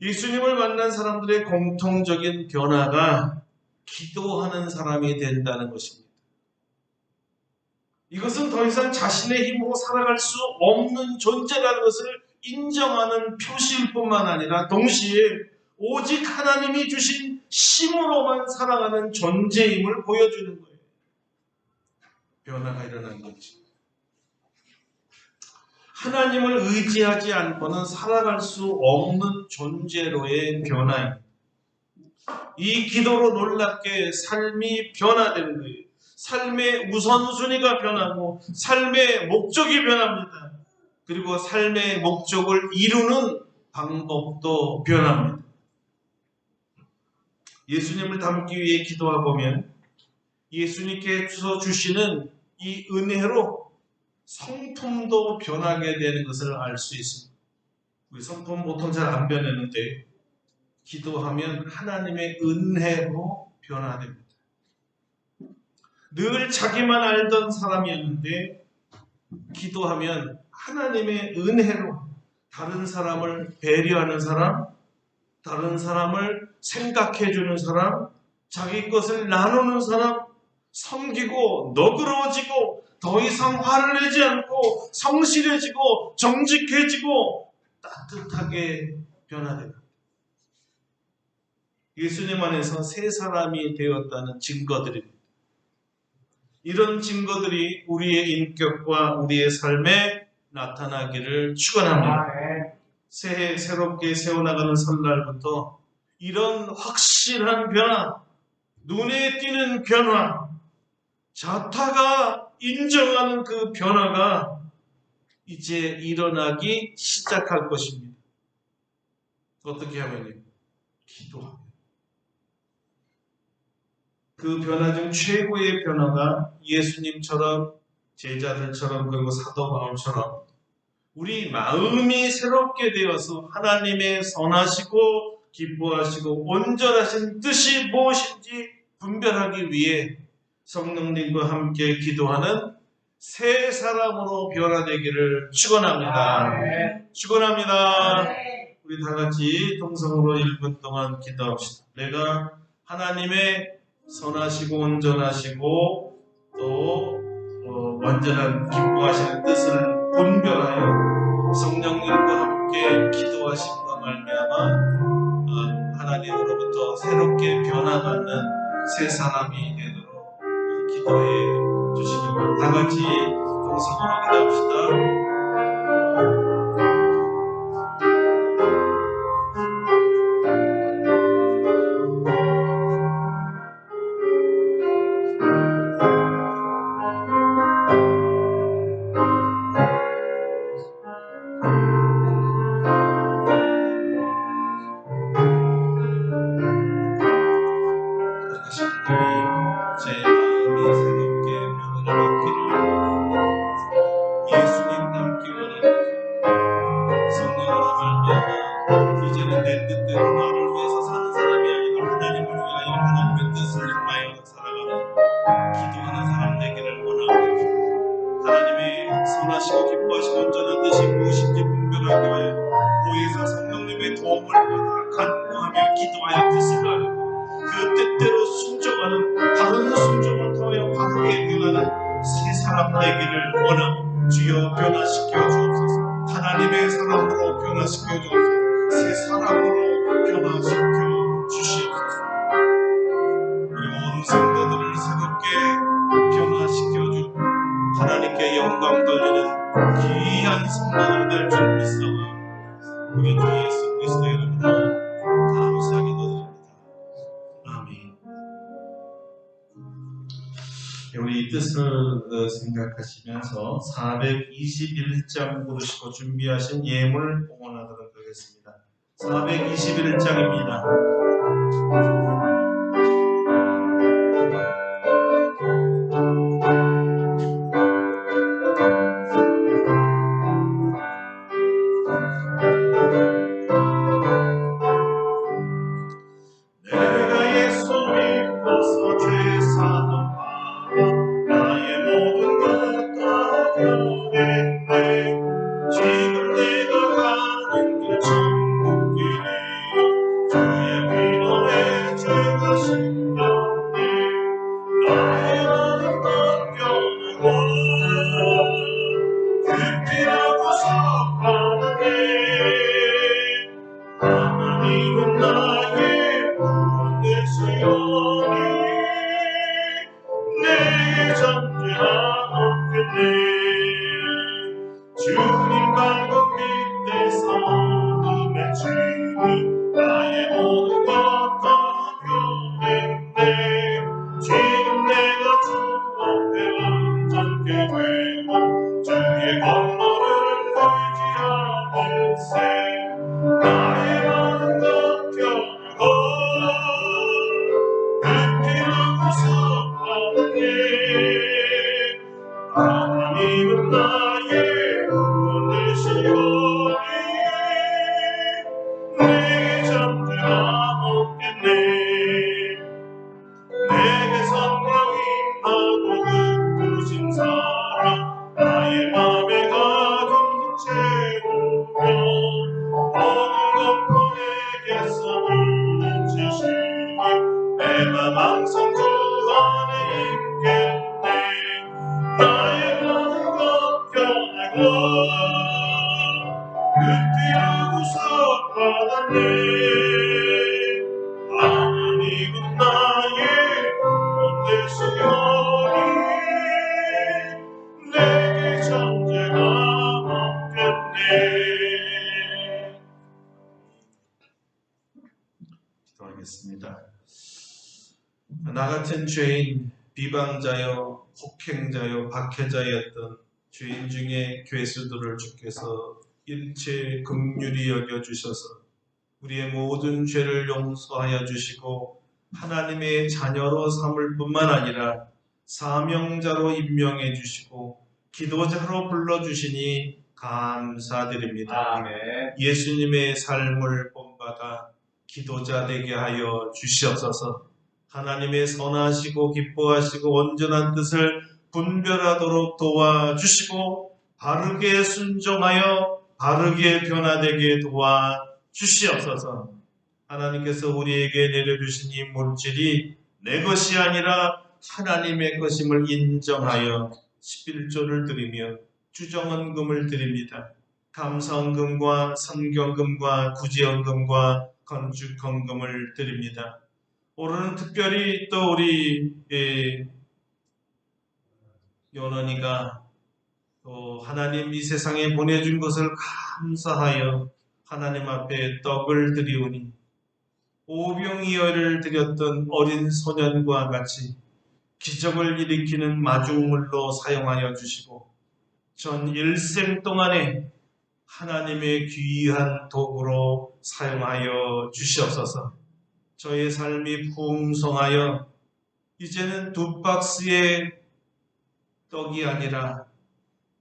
예수님을 만난 사람들의 공통적인 변화가 기도하는 사람이 된다는 것입니다. 이것은 더 이상 자신의 힘으로 살아갈 수 없는 존재라는 것을 인정하는 표시일 뿐만 아니라 동시에 오직 하나님이 주신 힘으로만 살아가는 존재임을 보여주는 거예요. 변화가 일어난 거지. 하나님을 의지하지 않고는 살아갈 수 없는 존재로의 변화입니다. 이 기도로 놀랍게 삶이 변화되는 거예요. 삶의 우선순위가 변하고 삶의 목적이 변합니다. 그리고 삶의 목적을 이루는 방법도 변합니다. 예수님을 닮기 위해 기도하 보면 예수님께서 주시는 이 은혜로 성품도 변하게 되는 것을 알 수 있습니다. 우리 성품 보통 잘 안 변하는데 기도하면 하나님의 은혜로 변화됩니다. 늘 자기만 알던 사람이었는데 기도하면 하나님의 은혜로 다른 사람을 배려하는 사람, 다른 사람을 생각해 주는 사람, 자기 것을 나누는 사람, 섬기고 너그러워지고 더 이상 화를 내지 않고 성실해지고 정직해지고 따뜻하게 변화됩니다. 예수님 안에서 새 사람이 되었다는 증거들입니다. 이런 증거들이 우리의 인격과 우리의 삶에 나타나기를 축원합니다. 새해 새롭게 세워나가는 설날부터 이런 확실한 변화, 눈에 띄는 변화, 자타가 인정하는 그 변화가 이제 일어나기 시작할 것입니다. 어떻게 하면요? 기도하면. 그 변화 중 최고의 변화가 예수님처럼 제자들처럼 그리고 사도 바울처럼 우리 마음이 새롭게 되어서 하나님의 선하시고 기뻐하시고 온전하신 뜻이 무엇인지 분별하기 위해 성령님과 함께 기도하는 새 사람으로 변화되기를 축원합니다. 축원합니다. 우리 다 같이 통성으로 1분 동안 기도합시다. 내가 하나님의 선하시고 온전하시고 또 완전한 기뻐하시는 뜻을 분별하여 성령님과 함께 기도하심과 말미암아 하나님으로부터 새롭게 변화받는 새 사람이 되도록 기도해 주시기 바랍니다. 다 같이 통성으로 기도합시다. 제 마음이 새롭게 변화를 받기를 기도하여 뜻을 알고 그 뜻대로 순종하는 바른 순종을 통하여 바르게 변하는 새 사람 되기를 원하고 주여 변화시켜 주옵소서. 하나님의 사람으로 변화시켜 주옵소서. 새 사람으로 변화시켜 주시옵소서. 우리 온 성도들을 새롭게 변화시켜 주고 하나님께 영광 돌리는 귀한 성도들 될 줄 믿사오니 우리 주 예수 그리스도의 이름으로 감사하게 드립니다. 아멘. 우리 이 뜻을 생각하시면서 421장 부르시고 준비하신 예물 봉헌하도록 하겠습니다. 421장입니다. 내가 예수 믿고서 죄사함 받아 나의 모든 것 다 변했네. 지금 내가 가는 길 천국길이요 주의 피로에 죄가 씻겼네. 나의 모든 것 변하고 그 피라고서 받았네. 하나님은 나의 구원 되시오니 내 잠재가 없겠네. 주님 발굽 밑에서 어둠의 주님 나의 모든 것 다 변했네. 지금 내가 주 앞에 온전케 되고 주의 권모를 의지하길세. 나의 모든 것 변하고 그 피로 구속받았네. 하나님은 나의 구원 되시오니 내 잠재가 없겠네. 내게 성령 임하고 기쁘신 사랑 나의 맘에 가득 채우며 모든 것도 내게서 물리치시니 내가 항상 주 안에 있겠네. 나의 모든 것 변하고 그 피로 구속받았네. 하나님은 나의 구원 되시오니 내게 잠재가 없겠네. 기도하겠습니다. 나 같은 죄인, 비방자여, 폭행자여, 박해자였던 죄인 중에 괴수들을 주께서 일체 긍휼히 여겨주셔서 우리의 모든 죄를 용서하여 주시고 하나님의 자녀로 삼을 뿐만 아니라 사명자로 임명해 주시고 기도자로 불러주시니 감사드립니다. 아멘. 예수님의 삶을 본받아 기도자 되게 하여 주시옵소서. 하나님의 선하시고 기뻐하시고 온전한 뜻을 분별하도록 도와주시고 바르게 순종하여 바르게 변화되게 도와주시옵소서. 하나님께서 우리에게 내려주신 이 물질이 내 것이 아니라 하나님의 것임을 인정하여 11조를 드리며 주정헌금을 드립니다. 감사헌금과 선경금과 구제헌금과 건축헌금을 드립니다. 오늘은 특별히 또 우리 연원이가 또 하나님 이 세상에 보내준 것을 감사하여 하나님 앞에 떡을 드리오니 오병이어를 드렸던 어린 소년과 같이 기적을 일으키는 마중물로 사용하여 주시고 전 일생 동안에 하나님의 귀한 도구로 사용하여 주시옵소서. 저의 삶이 풍성하여 이제는 2박스의 떡이 아니라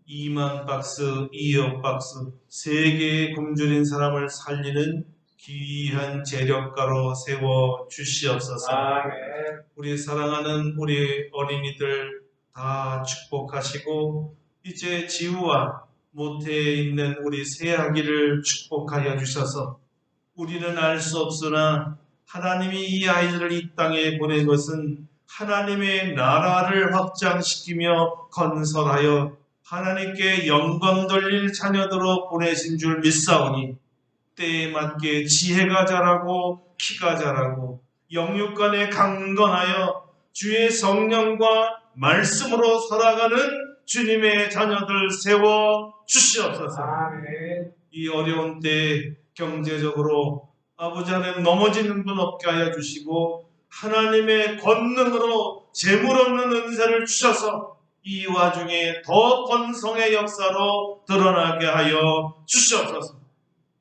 2만 박스, 2억 박스, 3개의 굶주린 사람을 살리는 귀한 재력가로 세워 주시옵소서. 아멘. 우리 사랑하는 우리 어린이들 다 축복하시고 이제 지우와 모태에 있는 우리 새아기를 축복하여 주셔서 우리는 알 수 없으나 하나님이 이 아이들을 이 땅에 보낸 것은 하나님의 나라를 확장시키며 건설하여 하나님께 영광 돌릴 자녀들로 보내신 줄 믿사오니 때에 맞게 지혜가 자라고 키가 자라고 영육간에 강건하여 주의 성령과 말씀으로 살아가는 주님의 자녀들 세워 주시옵소서. 이 어려운 때에 경제적으로 아버지 하나님 넘어지는 분 없게 하여 주시고 하나님의 권능으로 재물 없는 은사를 주셔서 이 와중에 더 번성의 역사로 드러나게 하여 주시옵소서.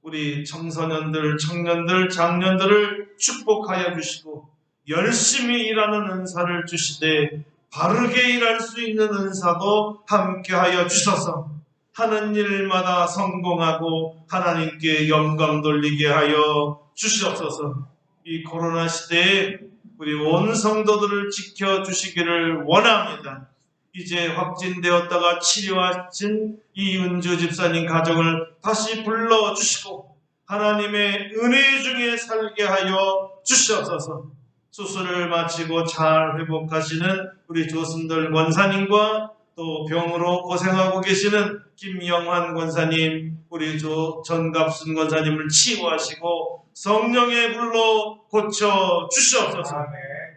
우리 청소년들, 청년들, 장년들을 축복하여 주시고 열심히 일하는 은사를 주시되 바르게 일할 수 있는 은사도 함께하여 주셔서 하는 일마다 성공하고 하나님께 영광 돌리게 하여 주시옵소서. 이 코로나 시대에 우리 온 성도들을 지켜주시기를 원합니다. 이제 확진되었다가 치료하신 이은주 집사님 가정을 다시 불러주시고 하나님의 은혜 중에 살게 하여 주시옵소서. 수술을 마치고 잘 회복하시는 우리 조순들 권사님과 또 병으로 고생하고 계시는 김영환 권사님, 우리 전갑순 권사님을 치유하시고 성령의 불로 고쳐 주시옵소서.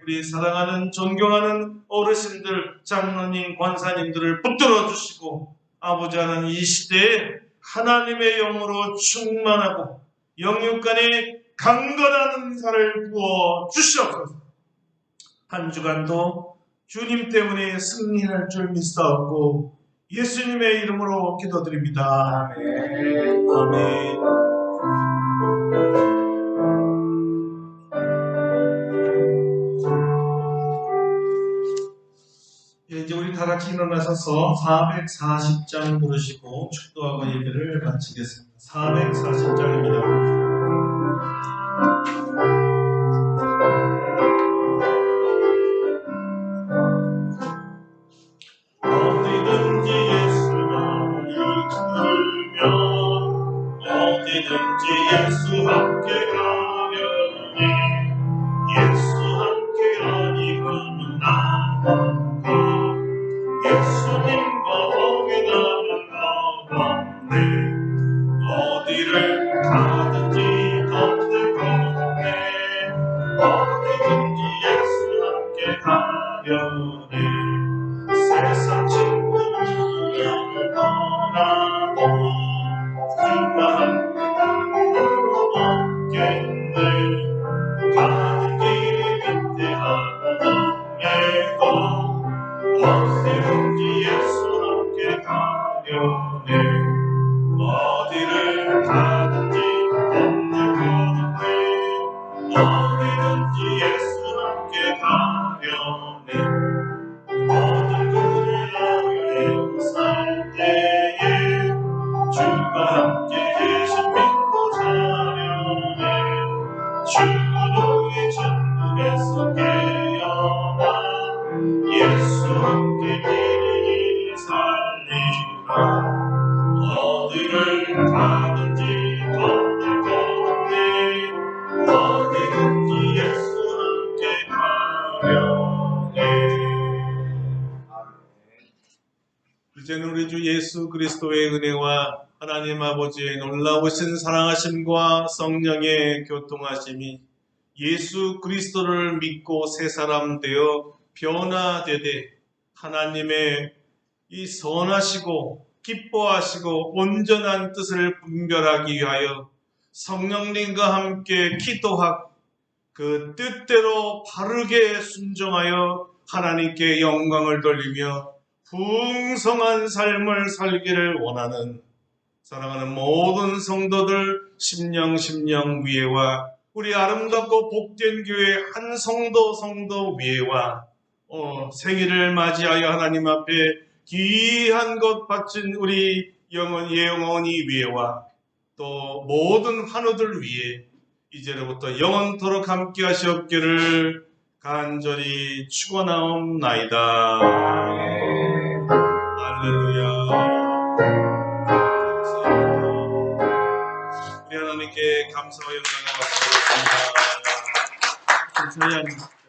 우리 사랑하는 존경하는 어르신들, 장로님, 권사님들을 붙들어 주시고 아버지 하나님 이 시대에 하나님의 영으로 충만하고 영육간에 강건한 은사를 부어 주시옵소서. 한 주간도 주님 때문에 승리할 줄 믿사옵고 예수님의 이름으로 기도드립니다. 아멘. 아멘. 이제 우리 다 같이 일어나셔서 440장 부르시고 축도하고 예배를 마치겠습니다. 440장입니다. 어디든지 예수만 이끌면 어디든지 예수 함께 가려니 예수 함께 아니면 나만과 예수님과 동행하는 가운데 어디를 가든지 덤들거네 어디든지 예수 함께 가려니 세상 친구를 떠나고 주가 함께 가는 없겠네 가는 길이 위태하고 동해도 어디든지 예수 함께 가려네 어디를 가든지 없는 곳에 어디든지 예수 함께 가려네 모든 것을 나를 살 때에 주가 함께 계신 믿고 자려네 주의 천국에서 깨어나 예수 함께 길이 살리라 어디를 가든지 덤들거네 어디든지 예수 함께 가려네. 이제는 우리 주 예수 그리스도의 은혜와 하나님 아버지의 놀라우신 사랑하심과 성령의 교통하심이 예수 그리스도를 믿고 새 사람 되어 변화되되 하나님의 이 선하시고 기뻐하시고 온전한 뜻을 분별하기 위하여 성령님과 함께 기도하고 그 뜻대로 바르게 순종하여 하나님께 영광을 돌리며 풍성한 삶을 살기를 원하는 사랑하는 모든 성도들 심령 위에와 우리 아름답고 복된 교회 한 성도 위에와 생일을 맞이하여 하나님 앞에 귀한 것 바친 우리 영원히 위에와 또 모든 환우들 위에 이제로부터 영원토록 함께 하시옵기를 간절히 축원하옵나이다. 할렐루야. 우리 하나님께 감사와 영광을 받습니다. 저희